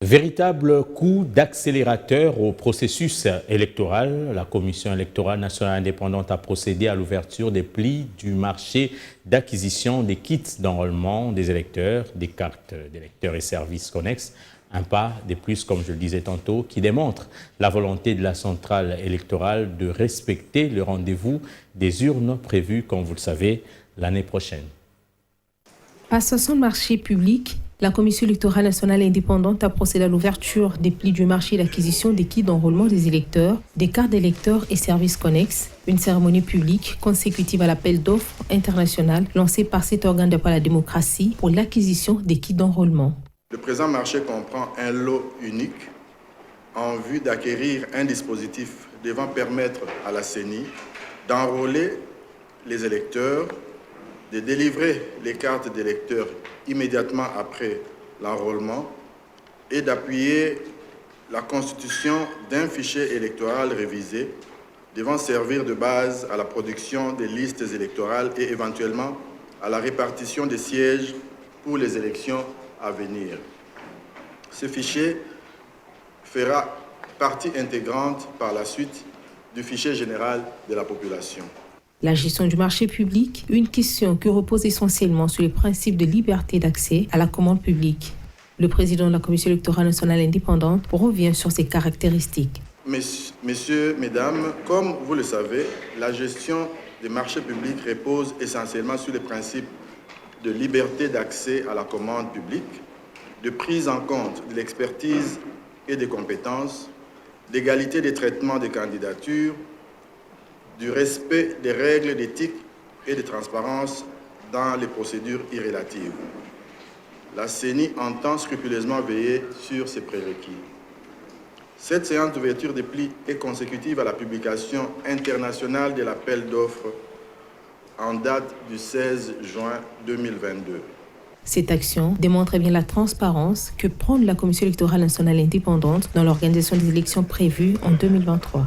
Véritable coup d'accélérateur au processus électoral, la Commission électorale nationale indépendante a procédé à l'ouverture des plis du marché d'acquisition des kits d'enrôlement des électeurs, des cartes d'électeurs et services connexes. Un pas de plus, comme je le disais tantôt, qui démontre la volonté de la centrale électorale de respecter le rendez-vous des urnes prévues, comme vous le savez, l'année prochaine. Passation de marché public, la Commission électorale nationale indépendante a procédé à l'ouverture des plis du marché d'acquisition des kits d'enrôlement des électeurs, des cartes d'électeurs et services connexes, une cérémonie publique consécutive à l'appel d'offres international lancé par cet organe d'appel à la démocratie pour l'acquisition des kits d'enrôlement. Le présent marché comprend un lot unique en vue d'acquérir un dispositif devant permettre à la CENI d'enrôler les électeurs, de délivrer les cartes d'électeurs immédiatement après l'enrôlement et d'appuyer la constitution d'un fichier électoral révisé devant servir de base à la production des listes électorales et éventuellement à la répartition des sièges pour les élections à venir. Ce fichier fera partie intégrante par la suite du fichier général de la population. La gestion du marché public, une question qui repose essentiellement sur les principes de liberté d'accès à la commande publique. Le président de la Commission électorale nationale indépendante revient sur ces caractéristiques. Messieurs, mesdames, comme vous le savez, la gestion des marchés publics repose essentiellement sur les principes de liberté d'accès à la commande publique, de prise en compte de l'expertise et des compétences, d'égalité des traitements des candidatures, du respect des règles d'éthique et de transparence dans les procédures irrélatives. La CENI entend scrupuleusement veiller sur ces prérequis. Cette séance d'ouverture des plis est consécutive à la publication internationale de l'appel d'offres en date du 16 juin 2022. Cette action démontre bien la transparence que prend la Commission électorale nationale indépendante dans l'organisation des élections prévues en 2023.